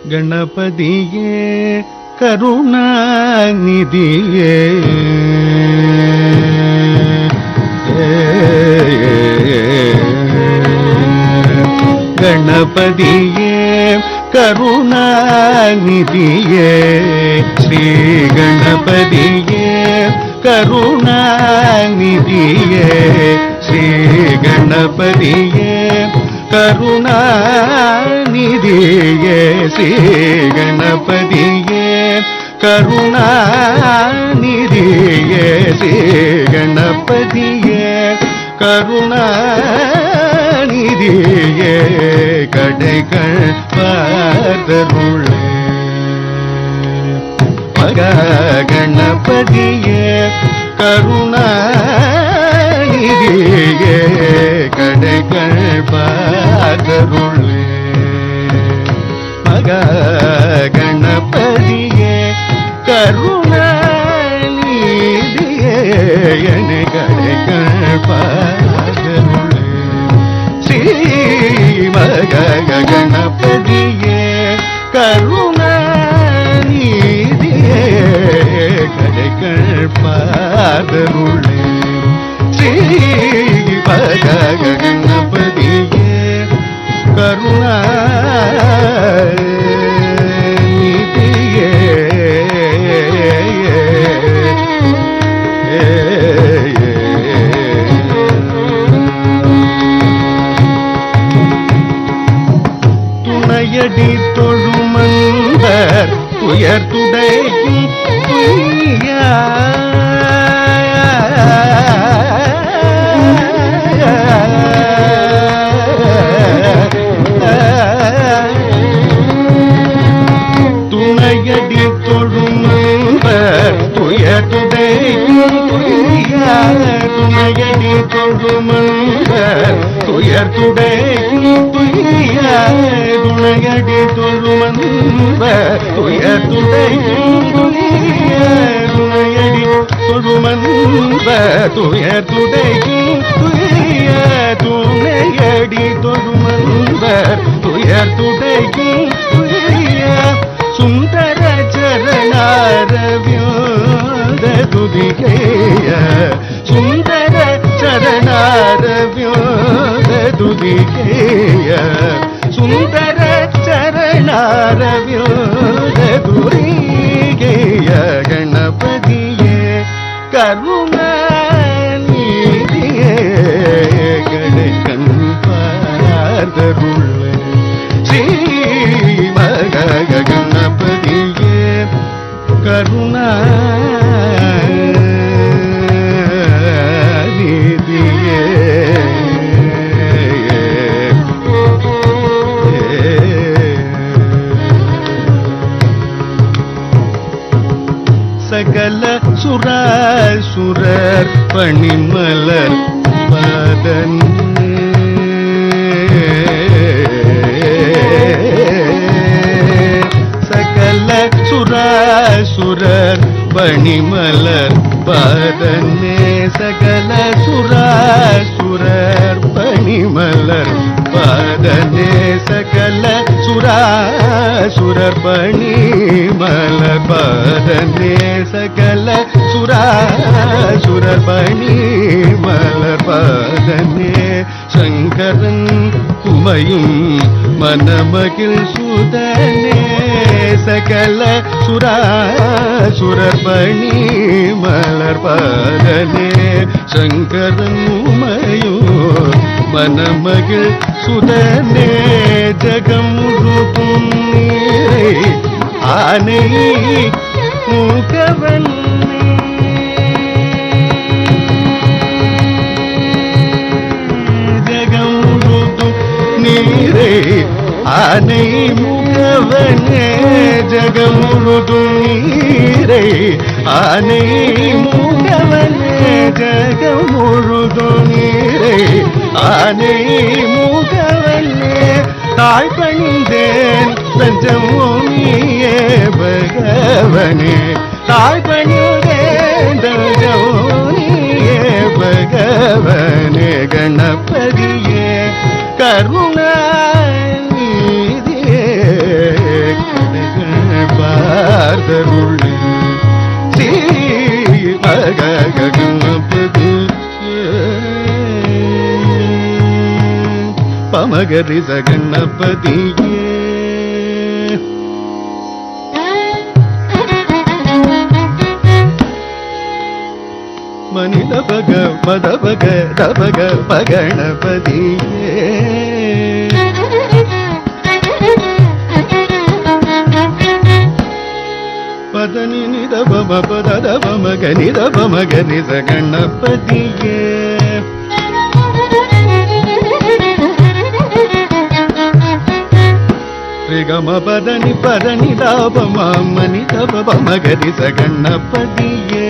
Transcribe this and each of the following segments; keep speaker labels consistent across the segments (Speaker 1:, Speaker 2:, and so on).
Speaker 1: ಗಣಪತಿಯೇ ಕರುಣಾನಿಧಿಯೇ ಗಣಪತಿಯೇ ಕರುಣಾನಿಧಿಯೇ ಶ್ರೀ ಗಣಪತಿಯೇ ಕರುಣಾನಿಧಿಯೇ ಶ್ರೀ ಗಣಪತಿಯೇ ಕರುಣಾನಿಧಿಯೇ ಶ್ರೀ ಗಣಪತಿಯೇ ಕರುಣಾನಿಧಿಯೇ ಶ್ರೀ ಗಣಪತಿಯೇ கருணாநிதியே கடைகள் பார்த்தருளே மக கணபதியே கருணாநிதியே கடைகள் பார்த்தருளே மக கணபதியே கருணாநிதியே என கடைகள் பார்த்தருளே ஸ்ரீ மக கணபதியே கருணாநிதியே கடைகள் பார்த்தருளே ஸ்ரீ மக கணபதியே கருணாநிதியே துணையடி தொழுமந்தர் உயர் துடைக்கும் துய்யா துணையடி தொழுமந்தர் உயர் துடைக்கும் துய்யா துணையடி தொழுமந்தர் துயர் துடைக்கும் துய்யா துணையடி தொழுமந்த துயர் துடைக்கும் துய்யா துணையடி தொழுமந்த துயர் துடைக்கும் துய்யா துணையடி தொழுமந்த துயர் துடைக்கும் துய்யா சுந்தர சரணாரவியோத துதிகைய சுந்தர சரணாரவியோத துதிகைய சுந்தர சரணாரவியோத துதிகைய கணபதியே கருணாநிதியே கடைக்கண் பார்த்தருளே ஸ்ரீ மக கணபதியே கருணாநிதியே சகல சுராசுரர் பணிமலர் பதன் சகல சுராசுரர் பணிமலர் பதனே சகல சுராசுரர் பணிமலர் பதனே சகல சுராசுரர் பணிமலர் பதனே சகல சுராசுரர் பணிமலர் பதனே சங்கரன் உமையும் மனமகிழ் சுதனே சகல சுராசுரர் பணிமலர் பதனே சங்கரன் உமையும் மனமகிழ் சுதனே ஜகம் முழுதும் நீரை ஆனை மூகவன் ஜகம் முழுதும் நீரை ஆனை மூகவனே ஜகம் முழுதும் நீரை ஆனை மூகவனே ஜகம் முழுதும் நீரை ஆனை மூகவனே தாய் பணிந்தேன் தஞ்சமோனியே பகவனே தாய் பணிந்தேன் தஞ்சமோனியே பகவனே கணபதியே கருணாநிதியே ಮಗರಿ ಸ ಗಣಪತಿಯೇ ಮನಿ ದಬಗ ಮದಬಗ ದಬಗ ಪಗಣಪತಿಯೇ ಪದನಿ ನಿದಬ ಪದ ದಬ ಮಗ ನಿದಬ ಮಗರಿ ಸ ಗಣಪತಿಯೇ ರಿಗಮ ಪದನಿ ಪದನಿ ದಬ ಮನಿ ದಬ ಮಗರಿ ಸ ಗಣಪತಿಯೇ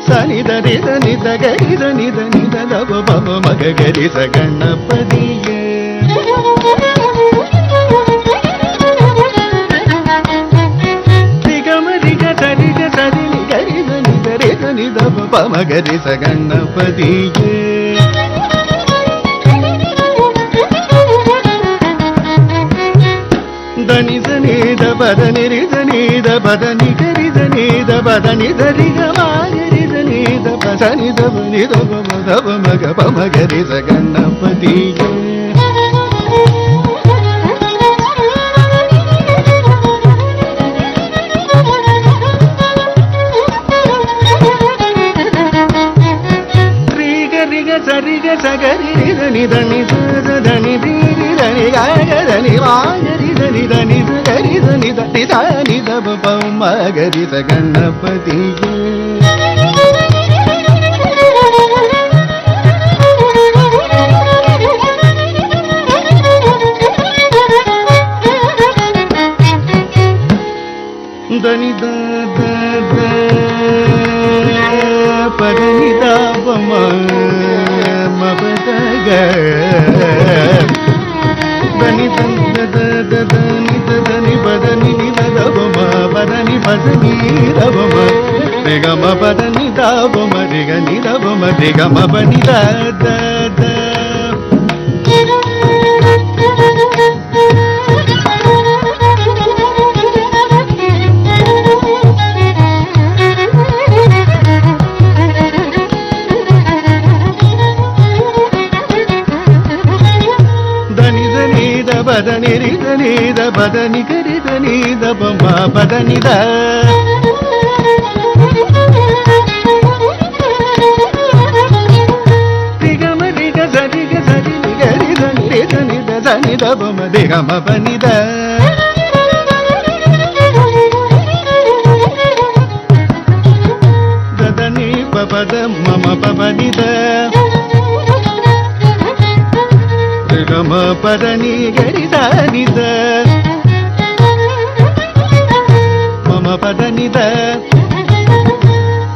Speaker 1: ಸನಿದ ನಿದ ನಿದ ಗರಿದ ನಿದ ನಿದ ದಬ ಬಬ ಮಗ ಗರಿ ಸ ಗಣಪತಿಯೇ ರಿಗಮ ರಿಗ ಸರಿಗ ಸರಿ ಗರಿದ ನಿದ ರಿದ ನಿದ ಬಬ ಮಗರಿ ಸ ಗಣಪತಿಯೇ ಧನಿ ಸನಿದ ಪದ ನಿರಿದ ನೀದ ಪದ ನಿಗರಿದ ನೀದ ಪದ ನಿದ ರಿಗ ಮಾಗರಿದ ನೀದ ಪದ ನಿದ ನಿದ ದಬ ಮಗ ಪಮ ಗರಿ ಸ ಗಣಪತಿಯೇ ಸರಿಗ ಸಗರಿ ಧನಿ ಧನಿ ಧನಿ ಧೀರಿ ಧನಿ ಗಾಗ ಧನಿ ಮಾಗರಿ ಧನಿ ಧನಿ ಗರಿ ಧನಿ ಧನಿ ಧನಿ ದಬ ಪಮ ಗರಿ ಸ ಗಣಪತಿಯೇ ಧನಿ ದ ಪದನಿ ದಬ ಧನಿ ಧನಿ ಧನಿ ಪದನಿ ನಿದ ದಬ ಪದನಿ ಪದನಿ ದಬ ರಿಗಮ ಪದನಿ ದಬ ರಿಗ ನಿ ದಬ ರಿಗಮ ಪನಿ ದ ಪದನಿ ರಿದ ನೀದ ಪದನಿ ಗರಿದ ನೀದ ಬಮ ಪದನಿ ದ ರಿಗಮ ರಿಗ ಸರಿಗ ಸರಿ ಗರಿದ ನಿದ ನಿದ ಧನಿ ದ ಬಮ ರಿಗಮ ಪನಿ ದ ದದನಿ ಪದ ಮಮ ಪನಿ ದ ಗಮ ಪದನಿ ಗರಿದ ನಿದ ಮಮ ಪದನಿದ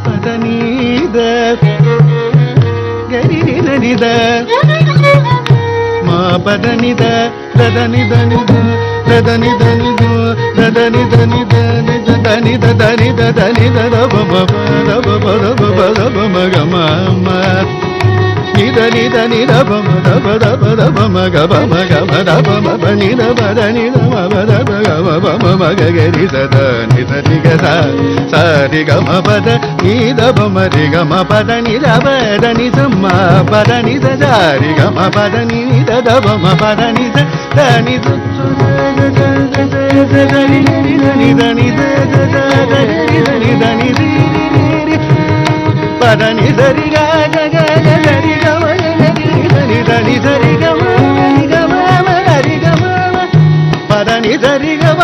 Speaker 1: ಪದನಿದ ಗರಿ ನಿದ ನಿದ ಮ ಪದನಿದ ದದನಿ ದನಿದ ದದನಿ ದನಿದ ದದನಿ ದನಿದ ನಿದ ದನಿದ ದನಿದ ದನಿದ ದಬ ದಬ ದಬ ದಬ ಮಗ ಮ ನಿದ ನಿದ ನಿದ ಬಮ ದಬ ದಬ ದಬ ಮಗ ಬಮ ಗಮ ದಬ ಮಬ ನಿದ ಬದ ನಿದ ಮಬ ದಬ ಗಮ ಬಮ ಮಗ ಗರಿ ಸದ ನಿದ ನಿಗ ಸ ರಿ ಗಮ ಪದ ನಿದ ಬಮ ರಿ ಗಮ ಪದ ನಿದ ಬದ ನಿದ ಮ ಪದ ನಿದ ದ ರಿ ಗಮ ಪದ ನಿದ ದಬ ಮ ಪದ ನಿದ ದ ನಿದ ನಿದ ನಿದ ನಿದ ನಿದ ಪದ ನಿದ ರಿ ಗ ಗ ರಿ ಗಮ ನಿ ಧನಿ ಧರಿ ಗಮ ಗಮ ರಿ ಗಮ ಪದನಿ ಧರಿ ಗಮ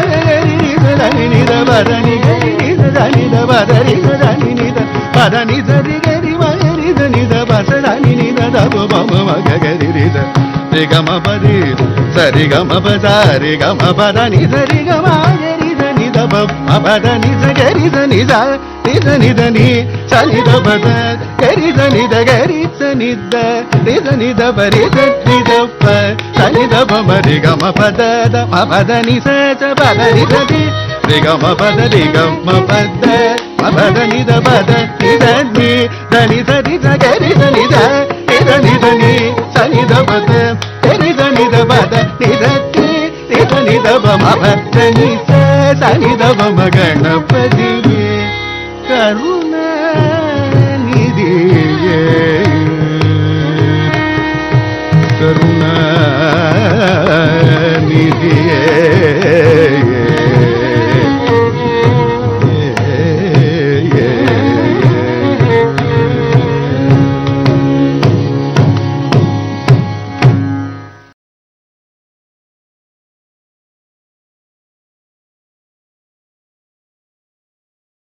Speaker 1: ರಿ ಧನಿ ನಿದ ಪದನಿ ಗರಿ ನಿದ ಧನಿ ದ ಪದರಿ ಧನಿ ನಿದ ಪದನಿ ಧರಿ ಗರಿ ಮಗರಿ ಧನಿ ದ ಪದನಿ ನಿದ ದಬ ಬಮ ಮಗ ಗರಿ ರಿದ ರಿ ಗಮ ಪದಿ ಸರಿ ಗಮ ಪದ ರಿ ಗಮ ಪದನಿ ಧರಿ ಗಮ ಗರಿ ಧನಿ ದ ಬಮ ಪದನಿ ದ ಗರಿ ಧನಿ ದ ನಿದ ನಿದ ನಿ ಸನಿ ದ ಪದ ಗರಿ ಧನಿ ದ ಗರಿ ಸನಿ ದ ನಿದ ನಿದ ಬರಿ ನಿದ ಪ ಸನಿ ದ ಬಮ ರಿ ಗಮ ಪದ ದ ಮ ಪದ ನಿ ಸ ಪದ ನಿ ದ ದಿ ರಿ ಗಮ ಪದ ರಿ ಗಮ ಪದ ಮ ಪದ ನಿ ದ ಪದ ನಿ ದ ನಿ ಧನಿ ದ ನಿ ದ ಗರಿ ಧನಿ ದ ನಿದ ನಿದ ನಿ ಸನಿ ದ ಪದ ಗರಿ ಧನಿ ದ ಪದ ನಿ ದ ನಿ ನಿದ ನಿದ ಬಮ ಪದ ನಿ ಸ ಸನಿ ದ ಬಮ ಗಣಪತಿಯೇ ಕರುಣ நிதியே